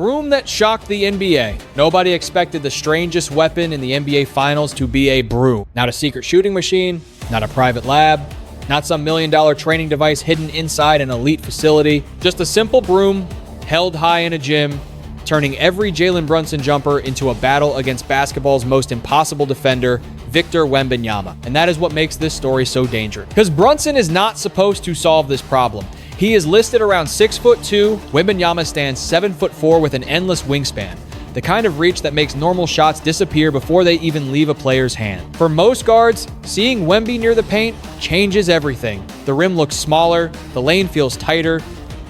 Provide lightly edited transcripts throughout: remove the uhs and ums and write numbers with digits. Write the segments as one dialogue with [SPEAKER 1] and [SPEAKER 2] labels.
[SPEAKER 1] broom that shocked the NBA. Nobody expected the strangest weapon in the NBA Finals to be a broom. Not a secret shooting machine, not a private lab, not some $1 million training device hidden inside an elite facility. Just a simple broom held high in a gym, turning every Jalen Brunson jumper into a battle against basketball's most impossible defender, Victor Wembanyama. And that is what makes this story so dangerous. Because Brunson is not supposed to solve this problem. He is listed around 6'2". Wembanyama stands 7'4" with an endless wingspan. The kind of reach that makes normal shots disappear before they even leave a player's hand. For most guards, seeing Wemby near the paint changes everything. The rim looks smaller, the lane feels tighter,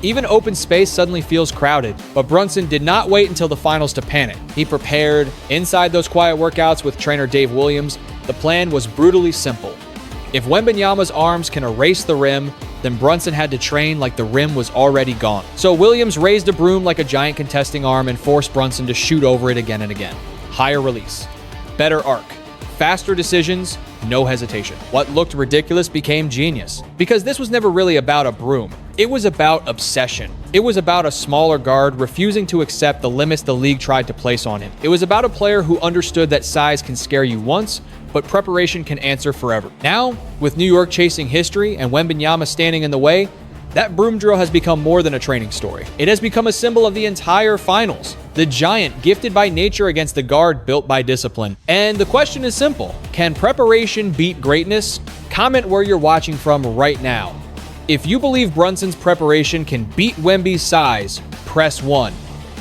[SPEAKER 1] even open space suddenly feels crowded. But Brunson did not wait until the finals to panic. He prepared. Inside those quiet workouts with trainer Dave Williams, the plan was brutally simple. If Wembanyama's arms can erase the rim, then Brunson had to train like the rim was already gone. So Williams raised a broom like a giant contesting arm and forced Brunson to shoot over it again and again. Higher release, better arc, faster decisions, no hesitation. What looked ridiculous became genius. Because this was never really about a broom. It was about obsession. It was about a smaller guard refusing to accept the limits the league tried to place on him. It was about a player who understood that size can scare you once, but preparation can answer forever. Now, with New York chasing history and Wembanyama standing in the way, that broom drill has become more than a training story. It has become a symbol of the entire finals. The giant gifted by nature against the guard built by discipline. And the question is simple. Can preparation beat greatness? Comment where you're watching from right now. If you believe Brunson's preparation can beat Wemby's size, press 1.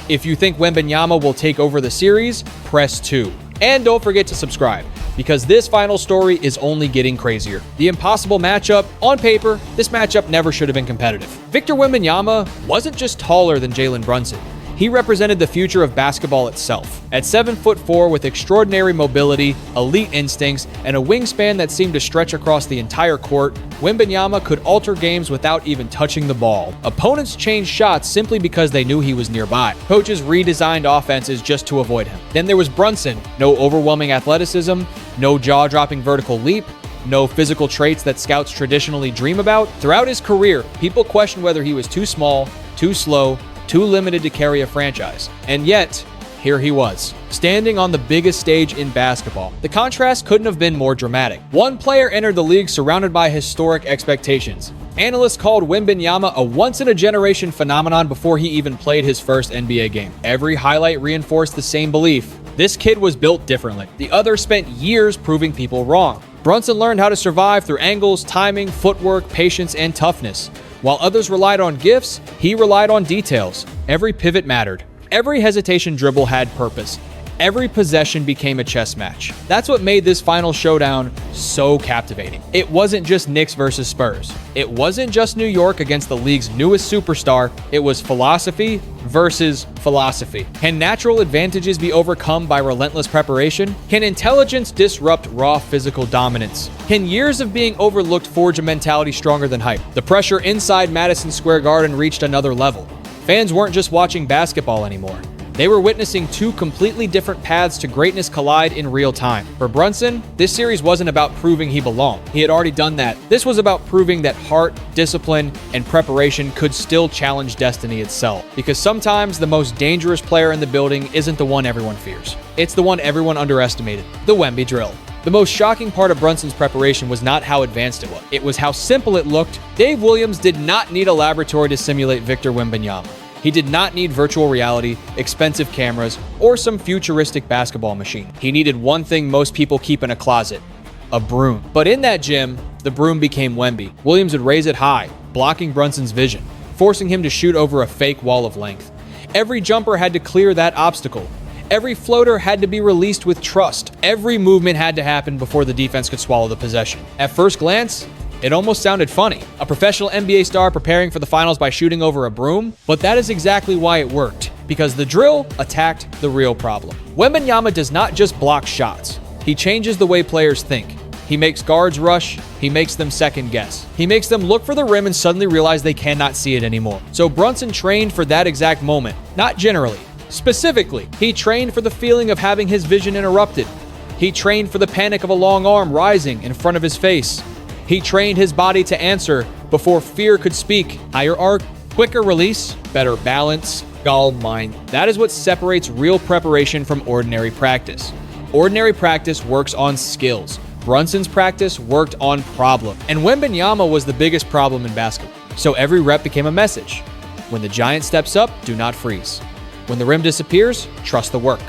[SPEAKER 1] If you think Wembanyama will take over the series, press 2. And don't forget to subscribe, because this final story is only getting crazier. The impossible matchup, on paper, this matchup never should have been competitive. Victor Wembanyama wasn't just taller than Jalen Brunson. He represented the future of basketball itself. At 7'4" with extraordinary mobility, elite instincts, and a wingspan that seemed to stretch across the entire court, Wembanyama could alter games without even touching the ball. Opponents changed shots simply because they knew he was nearby. Coaches redesigned offenses just to avoid him. Then there was Brunson. No overwhelming athleticism, no jaw-dropping vertical leap, no physical traits that scouts traditionally dream about. Throughout his career, people questioned whether he was too small, too slow, too limited to carry a franchise. And yet, here he was, standing on the biggest stage in basketball. The contrast couldn't have been more dramatic. One player entered the league surrounded by historic expectations. Analysts called Wembanyama a once-in-a-generation phenomenon before he even played his first NBA game. Every highlight reinforced the same belief. This kid was built differently. The other spent years proving people wrong. Brunson learned how to survive through angles, timing, footwork, patience, and toughness. While others relied on gifts, he relied on details. Every pivot mattered. Every hesitation dribble had purpose. Every possession became a chess match. That's what made this final showdown so captivating. It wasn't just Knicks versus Spurs. It wasn't just New York against the league's newest superstar. It was philosophy versus philosophy. Can natural advantages be overcome by relentless preparation? Can intelligence disrupt raw physical dominance? Can years of being overlooked forge a mentality stronger than hype? The pressure inside Madison Square Garden reached another level. Fans weren't just watching basketball anymore. They were witnessing two completely different paths to greatness collide in real time. For Brunson, this series wasn't about proving he belonged. He had already done that. This was about proving that heart, discipline, and preparation could still challenge destiny itself. Because sometimes the most dangerous player in the building isn't the one everyone fears. It's the one everyone underestimated, the Wemby drill. The most shocking part of Brunson's preparation was not how advanced it was. It was how simple it looked. Dave Williams did not need a laboratory to simulate Victor Wembanyama. He did not need virtual reality, expensive cameras, or some futuristic basketball machine. He needed one thing most people keep in a closet: a broom. But in that gym, the broom became Wemby. Williams would raise it high, blocking Brunson's vision, forcing him to shoot over a fake wall of length. Every jumper had to clear that obstacle. Every floater had to be released with trust. Every movement had to happen before the defense could swallow the possession. At first glance, it almost sounded funny. A professional NBA star preparing for the finals by shooting over a broom? But that is exactly why it worked, because the drill attacked the real problem. Wembanyama does not just block shots. He changes the way players think. He makes guards rush. He makes them second guess. He makes them look for the rim and suddenly realize they cannot see it anymore. So Brunson trained for that exact moment, not generally. Specifically, he trained for the feeling of having his vision interrupted. He trained for the panic of a long arm rising in front of his face. He trained his body to answer before fear could speak. Higher arc, quicker release, better balance, Gall mind. That is what separates real preparation from ordinary practice. Ordinary practice works on skills. Brunson's practice worked on problem. And Wembanyama was the biggest problem in basketball. So every rep became a message. When the giant steps up, do not freeze. When the rim disappears, trust the work.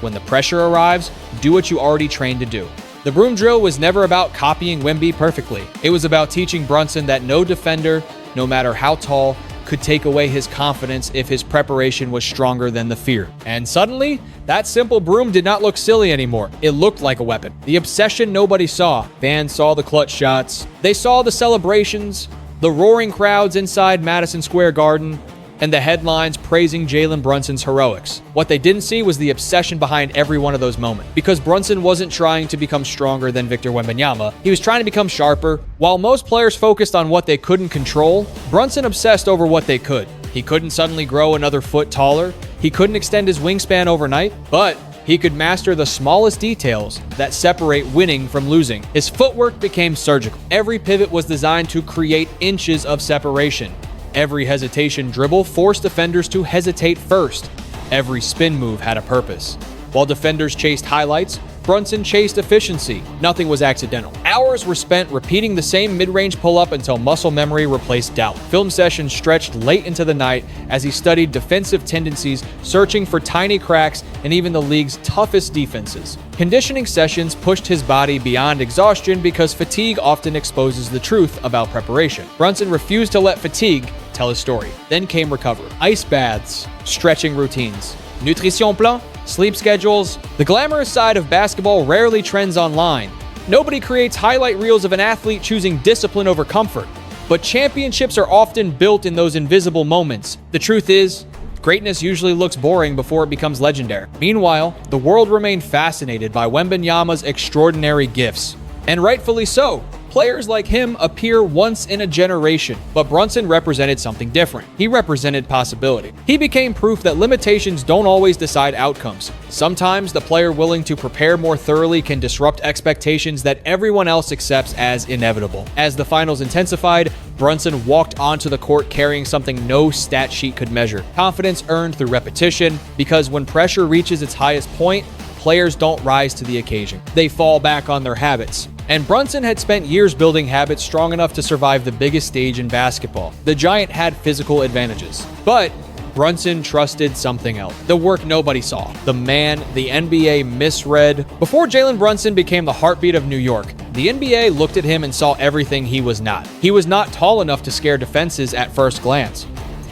[SPEAKER 1] When the pressure arrives, do what you already trained to do. The broom drill was never about copying Wemby perfectly. It was about teaching Brunson that no defender, no matter how tall, could take away his confidence if his preparation was stronger than the fear. And suddenly, that simple broom did not look silly anymore. It looked like a weapon. The obsession nobody saw. Fans saw the clutch shots. They saw the celebrations, the roaring crowds inside Madison Square Garden, and the headlines praising Jalen Brunson's heroics. What they didn't see was the obsession behind every one of those moments. Because Brunson wasn't trying to become stronger than Victor Wembanyama, he was trying to become sharper. While most players focused on what they couldn't control, Brunson obsessed over what they could. He couldn't suddenly grow another foot taller, he couldn't extend his wingspan overnight, but he could master the smallest details that separate winning from losing. His footwork became surgical. Every pivot was designed to create inches of separation. Every hesitation dribble forced defenders to hesitate first. Every spin move had a purpose. While defenders chased highlights, Brunson chased efficiency. Nothing was accidental. Hours were spent repeating the same mid-range pull-up until muscle memory replaced doubt. Film sessions stretched late into the night as he studied defensive tendencies, searching for tiny cracks in even the league's toughest defenses. Conditioning sessions pushed his body beyond exhaustion because fatigue often exposes the truth about preparation. Brunson refused to let fatigue tell his story. Then came recovery. Ice baths, stretching routines, nutrition plan, sleep schedules. The glamorous side of basketball rarely trends online. Nobody creates highlight reels of an athlete choosing discipline over comfort. But championships are often built in those invisible moments. The truth is, greatness usually looks boring before it becomes legendary. Meanwhile, the world remained fascinated by Wembanyama's extraordinary gifts. And rightfully so. Players like him appear once in a generation, but Brunson represented something different. He represented possibility. He became proof that limitations don't always decide outcomes. Sometimes the player willing to prepare more thoroughly can disrupt expectations that everyone else accepts as inevitable. As the finals intensified, Brunson walked onto the court carrying something no stat sheet could measure. Confidence earned through repetition, because when pressure reaches its highest point, players don't rise to the occasion. They fall back on their habits. And Brunson had spent years building habits strong enough to survive the biggest stage in basketball. The Giant had physical advantages, but Brunson trusted something else. The work nobody saw. The man the NBA misread. Before Jalen Brunson became the heartbeat of New York, the NBA looked at him and saw everything he was not. He was not tall enough to scare defenses at first glance.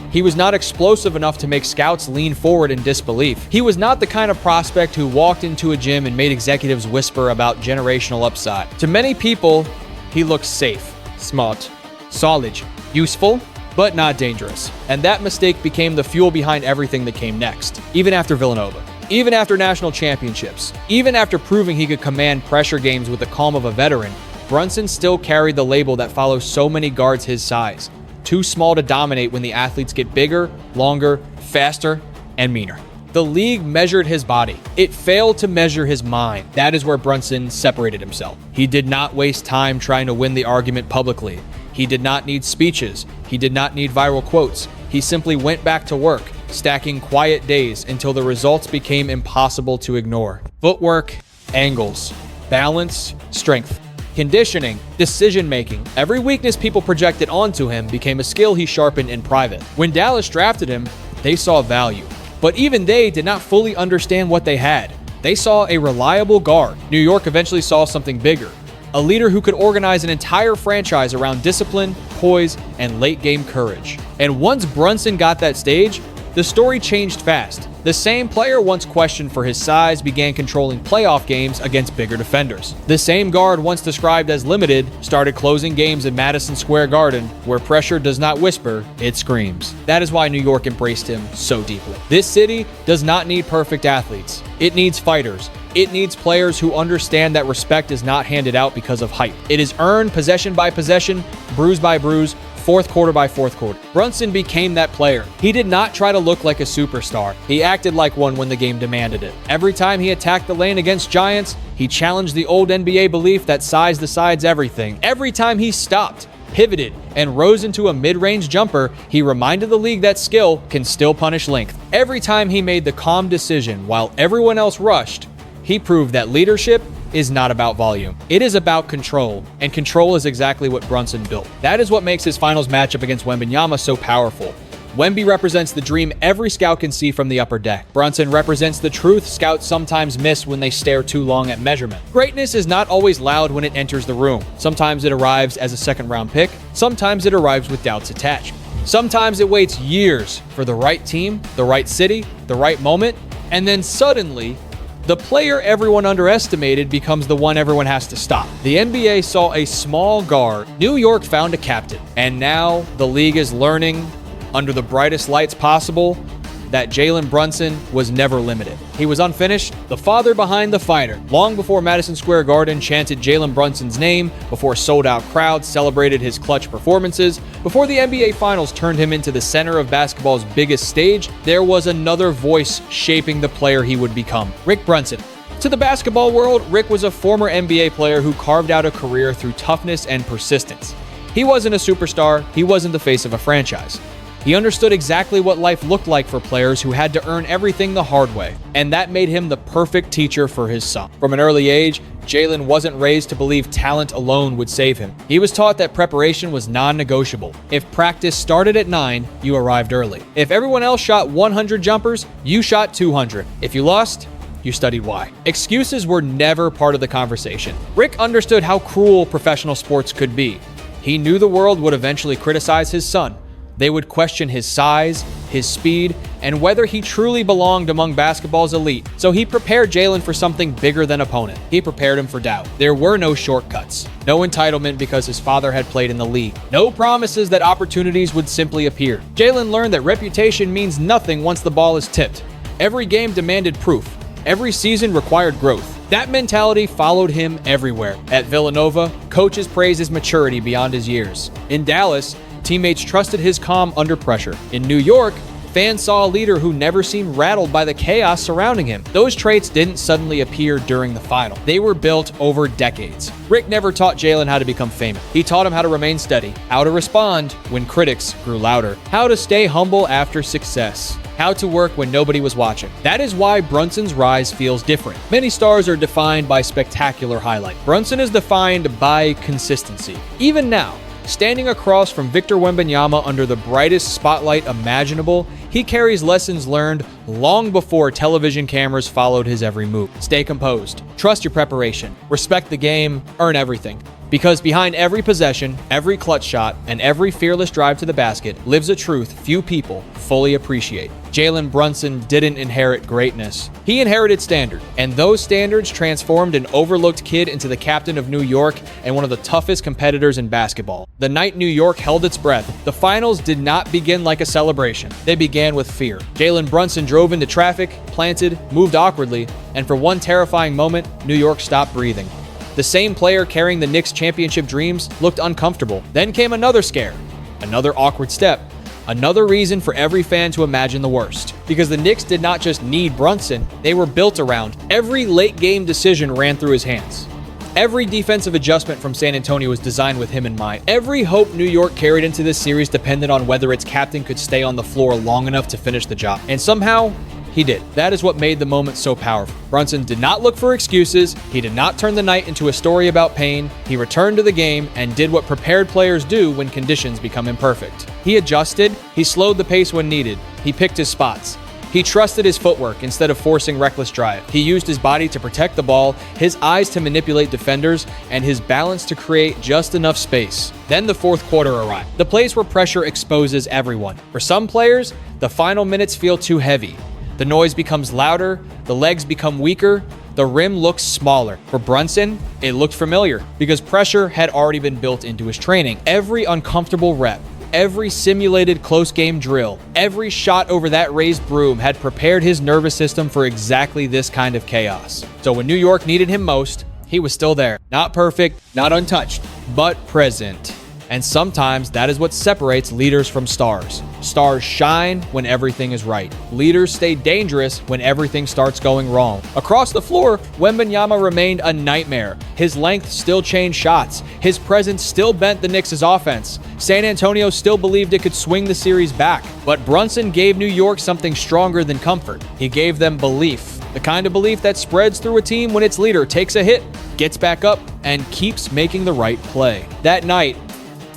[SPEAKER 1] He was not explosive enough to make scouts lean forward in disbelief. He was not the kind of prospect who walked into a gym and made executives whisper about generational upside. To many people, he looked safe, smart, solid, useful, but not dangerous. And that mistake became the fuel behind everything that came next, even after Villanova. Even after national championships, even after proving he could command pressure games with the calm of a veteran, Brunson still carried the label that follows so many guards his size. Too small to dominate when the athletes get bigger, longer, faster, and meaner. The league measured his body. It failed to measure his mind. That is where Brunson separated himself. He did not waste time trying to win the argument publicly. He did not need speeches. He did not need viral quotes. He simply went back to work, stacking quiet days until the results became impossible to ignore. Footwork, angles, balance, strength. Conditioning, decision-making. Every weakness people projected onto him became a skill he sharpened in private. When Dallas drafted him, they saw value. But even they did not fully understand what they had. They saw a reliable guard. New York eventually saw something bigger. A leader who could organize an entire franchise around discipline, poise, and late-game courage. And once Brunson got that stage, the story changed fast. The same player once questioned for his size began controlling playoff games against bigger defenders. The same guard once described as limited started closing games in Madison Square Garden, where pressure does not whisper, it screams. That is why New York embraced him so deeply. This city does not need perfect athletes. It needs fighters. It needs players who understand that respect is not handed out because of hype. It is earned possession by possession, bruise by bruise, fourth quarter by fourth quarter. Brunson became that player. He did not try to look like a superstar. He acted like one when the game demanded it. Every time he attacked the lane against giants, he challenged the old NBA belief that size decides everything. Every time he stopped, pivoted, and rose into a mid-range jumper, he reminded the league that skill can still punish length. Every time he made the calm decision while everyone else rushed, he proved that leadership is not about volume. It is about control, and control is exactly what Brunson built. That is what makes his finals matchup against Wembanyama so powerful. Wemby represents the dream every scout can see from the upper deck. Brunson represents the truth scouts sometimes miss when they stare too long at measurement. Greatness is not always loud when it enters the room. Sometimes it arrives as a second-round pick. Sometimes it arrives with doubts attached. Sometimes it waits years for the right team, the right city, the right moment, and then suddenly, the player everyone underestimated becomes the one everyone has to stop. The NBA saw a small guard. New York found a captain. And now the league is learning, under the brightest lights possible, that Jalen Brunson was never limited. He was unfinished, the father behind the fighter. Long before Madison Square Garden chanted Jalen Brunson's name, before sold-out crowds celebrated his clutch performances, before the NBA Finals turned him into the center of basketball's biggest stage, there was another voice shaping the player he would become: Rick Brunson. To the basketball world, Rick was a former NBA player who carved out a career through toughness and persistence. He wasn't a superstar, he wasn't the face of a franchise. He understood exactly what life looked like for players who had to earn everything the hard way, and that made him the perfect teacher for his son. From an early age, Jalen wasn't raised to believe talent alone would save him. He was taught that preparation was non-negotiable. If practice started at 9, you arrived early. If everyone else shot 100 jumpers, you shot 200. If you lost, you studied why. Excuses were never part of the conversation. Rick understood how cruel professional sports could be. He knew the world would eventually criticize his son. They would question his size, his speed, and whether he truly belonged among basketball's elite. So he prepared Jalen for something bigger than opponent. He prepared him for doubt. There were no shortcuts, no entitlement because his father had played in the league, no promises that opportunities would simply appear. Jalen learned that reputation means nothing once the ball is tipped. Every game demanded proof. Every season required growth. That mentality followed him everywhere. At Villanova, coaches praised his maturity beyond his years. In Dallas, teammates trusted his calm under pressure. In New York, fans saw a leader who never seemed rattled by the chaos surrounding him. Those traits didn't suddenly appear during the final. They were built over decades. Rick never taught Jalen how to become famous. He taught him how to remain steady, how to respond when critics grew louder, how to stay humble after success, how to work when nobody was watching. That is why Brunson's rise feels different. Many stars are defined by spectacular highlight. Brunson is defined by consistency. Even now, standing across from Victor Wembanyama under the brightest spotlight imaginable, he carries lessons learned long before television cameras followed his every move. Stay composed. Trust your preparation. Respect the game. Earn everything. Because behind every possession, every clutch shot, and every fearless drive to the basket lives a truth few people fully appreciate. Jalen Brunson didn't inherit greatness. He inherited standard, and those standards transformed an overlooked kid into the captain of New York and one of the toughest competitors in basketball. The night New York held its breath, the finals did not begin like a celebration. They began with fear. Jalen Brunson drove into traffic, planted, moved awkwardly, and for one terrifying moment, New York stopped breathing. The same player carrying the Knicks' championship dreams looked uncomfortable. Then came another scare, another awkward step, another reason for every fan to imagine the worst. Because the Knicks did not just need Brunson, they were built around. Every late-game decision ran through his hands. Every defensive adjustment from San Antonio was designed with him in mind. Every hope New York carried into this series depended on whether its captain could stay on the floor long enough to finish the job. And somehow, he did. That is what made the moment so powerful. Brunson did not look for excuses. He did not turn the night into a story about pain. He returned to the game and did what prepared players do when conditions become imperfect. He adjusted. He slowed the pace when needed. He picked his spots. He trusted his footwork instead of forcing reckless drive. He used his body to protect the ball, his eyes to manipulate defenders, and his balance to create just enough space. Then the fourth quarter arrived, the place where pressure exposes everyone. For some players, the final minutes feel too heavy. The noise becomes louder, the legs become weaker, the rim looks smaller. For Brunson, it looked familiar because pressure had already been built into his training. Every uncomfortable rep, every simulated close game drill, every shot over that raised broom had prepared his nervous system for exactly this kind of chaos. So when New York needed him most, he was still there. Not perfect, not untouched, but present. And sometimes that is what separates leaders from stars. Stars shine when everything is right. Leaders stay dangerous when everything starts going wrong. Across the floor, Wembanyama remained a nightmare. His length still changed shots. His presence still bent the Knicks' offense. San Antonio still believed it could swing the series back. But Brunson gave New York something stronger than comfort. He gave them belief. The kind of belief that spreads through a team when its leader takes a hit, gets back up, and keeps making the right play. That night,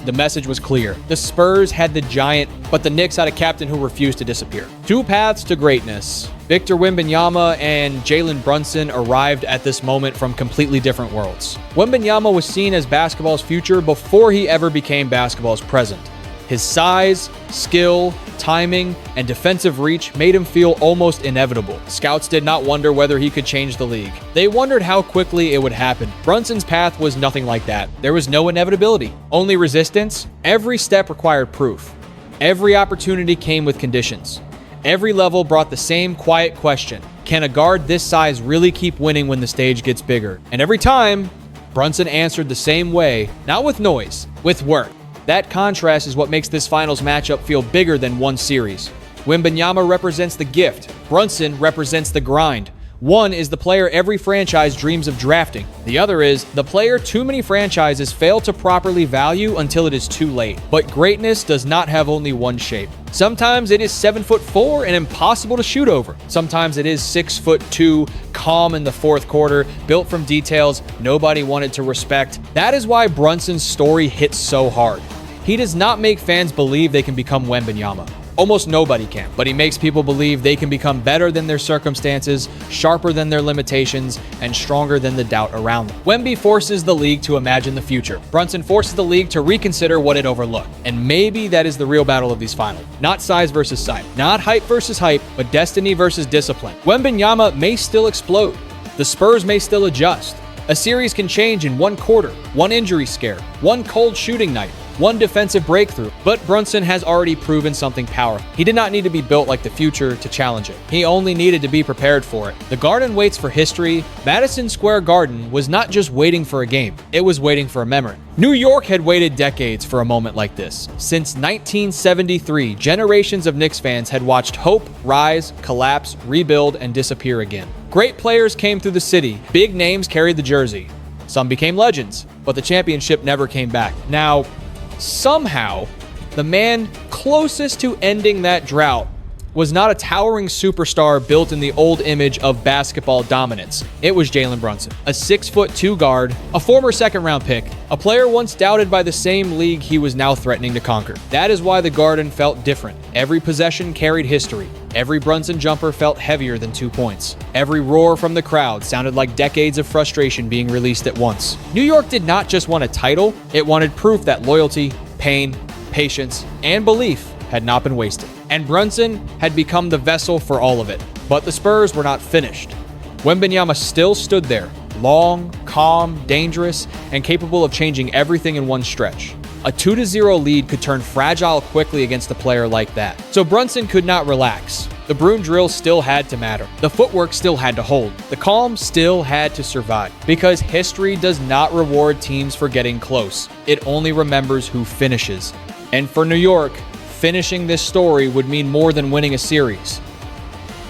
[SPEAKER 1] the message was clear. The Spurs had the giant, but the Knicks had a captain who refused to disappear. Two paths to greatness. Victor Wembanyama and Jalen Brunson arrived at this moment from completely different worlds. Wembanyama was seen as basketball's future before he ever became basketball's present. His size, skill, timing, and defensive reach made him feel almost inevitable. Scouts did not wonder whether he could change the league. They wondered how quickly it would happen. Brunson's path was nothing like that. There was no inevitability, only resistance. Every step required proof. Every opportunity came with conditions. Every level brought the same quiet question: can a guard this size really keep winning when the stage gets bigger? And every time, Brunson answered the same way, not with noise, with work. That contrast is what makes this finals matchup feel bigger than one series. Wembanyama represents the gift. Brunson represents the grind. One is the player every franchise dreams of drafting. The other is the player too many franchises fail to properly value until it is too late. But greatness does not have only one shape. Sometimes it is 7'4" and impossible to shoot over. Sometimes it is 6'2", calm in the fourth quarter, built from details nobody wanted to respect. That is why Brunson's story hits so hard. He does not make fans believe they can become Wembanyama. Almost nobody can, but he makes people believe they can become better than their circumstances, sharper than their limitations, and stronger than the doubt around them. Wemby forces the league to imagine the future. Brunson forces the league to reconsider what it overlooked. And maybe that is the real battle of these finals. Not size versus size, not hype versus hype, but destiny versus discipline. Wembanyama may still explode. The Spurs may still adjust. A series can change in one quarter, one injury scare, one cold shooting night, one defensive breakthrough, but Brunson has already proven something powerful. He did not need to be built like the future to challenge it. He only needed to be prepared for it. The Garden waits for history. Madison Square Garden was not just waiting for a game, it was waiting for a memory. New York had waited decades for a moment like this. Since 1973, generations of Knicks fans had watched hope rise, collapse, rebuild, and disappear again. Great players came through the city. Big names carried the jersey. Some became legends, but the championship never came back. Now, somehow, the man closest to ending that drought was not a towering superstar built in the old image of basketball dominance. It was Jalen Brunson, a 6'2" guard, a former second-round pick, a player once doubted by the same league he was now threatening to conquer. That is why the Garden felt different. Every possession carried history. Every Brunson jumper felt heavier than 2 points. Every roar from the crowd sounded like decades of frustration being released at once. New York did not just want a title, it wanted proof that loyalty, pain, patience, and belief had not been wasted. And Brunson had become the vessel for all of it. But the Spurs were not finished. Wembanyama still stood there, long, calm, dangerous, and capable of changing everything in one stretch. A 2-0 lead could turn fragile quickly against a player like that. So Brunson could not relax. The broom drill still had to matter. The footwork still had to hold. The calm still had to survive. Because history does not reward teams for getting close. It only remembers who finishes. And for New York, finishing this story would mean more than winning a series.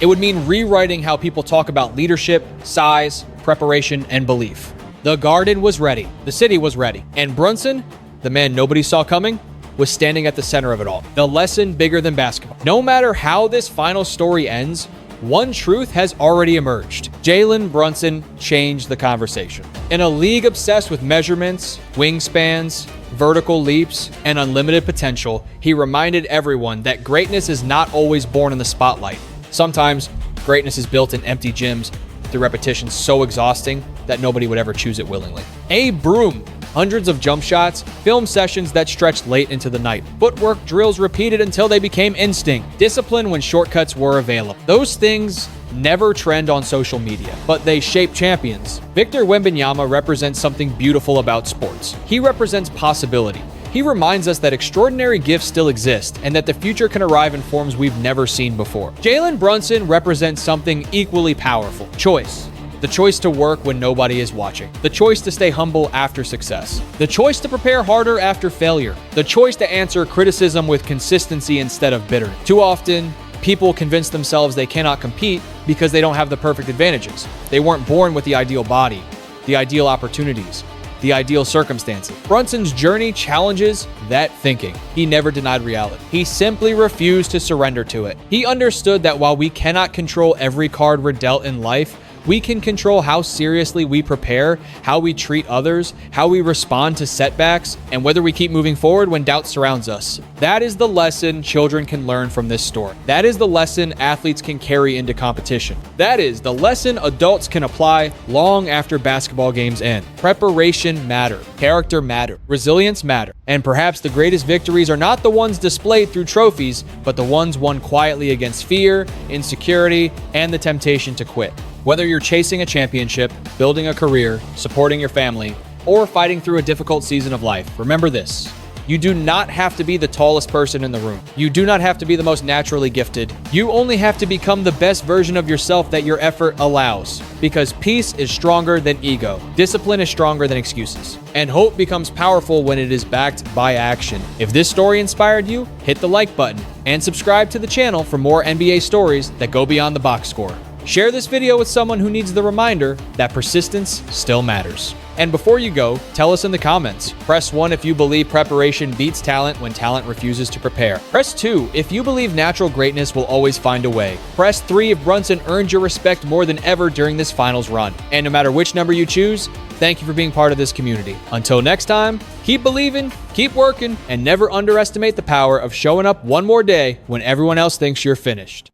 [SPEAKER 1] It would mean rewriting how people talk about leadership, size, preparation, and belief. The Garden was ready. The city was ready. And Brunson, the man nobody saw coming, was standing at the center of it all. The lesson bigger than basketball. No matter how this final story ends, one truth has already emerged. Jalen Brunson changed the conversation. In a league obsessed with measurements, wingspans, vertical leaps, and unlimited potential, he reminded everyone that greatness is not always born in the spotlight. Sometimes, greatness is built in empty gyms through repetition so exhausting that nobody would ever choose it willingly. A broom. Hundreds of jump shots, film sessions that stretched late into the night, footwork drills repeated until they became instinct, discipline when shortcuts were available. Those things never trend on social media, but they shape champions. Victor Wembanyama represents something beautiful about sports. He represents possibility. He reminds us that extraordinary gifts still exist and that the future can arrive in forms we've never seen before. Jalen Brunson represents something equally powerful: choice. The choice to work when nobody is watching. The choice to stay humble after success. The choice to prepare harder after failure. The choice to answer criticism with consistency instead of bitterness. Too often, people convince themselves they cannot compete because they don't have the perfect advantages. They weren't born with the ideal body, the ideal opportunities, the ideal circumstances. Brunson's journey challenges that thinking. He never denied reality. He simply refused to surrender to it. He understood that while we cannot control every card we're dealt in life, we can control how seriously we prepare, how we treat others, how we respond to setbacks, and whether we keep moving forward when doubt surrounds us. That is the lesson children can learn from this story. That is the lesson athletes can carry into competition. That is the lesson adults can apply long after basketball games end. Preparation matters. Character matters. Resilience matters. And perhaps the greatest victories are not the ones displayed through trophies, but the ones won quietly against fear, insecurity, and the temptation to quit. Whether you're chasing a championship, building a career, supporting your family, or fighting through a difficult season of life, remember this. You do not have to be the tallest person in the room. You do not have to be the most naturally gifted. You only have to become the best version of yourself that your effort allows. Because peace is stronger than ego. Discipline is stronger than excuses. And hope becomes powerful when it is backed by action. If this story inspired you, hit the like button and subscribe to the channel for more NBA stories that go beyond the box score. Share this video with someone who needs the reminder that persistence still matters. And before you go, tell us in the comments. Press 1 if you believe preparation beats talent when talent refuses to prepare. Press 2 if you believe natural greatness will always find a way. Press 3 if Brunson earned your respect more than ever during this finals run. And no matter which number you choose, thank you for being part of this community. Until next time, keep believing, keep working, and never underestimate the power of showing up one more day when everyone else thinks you're finished.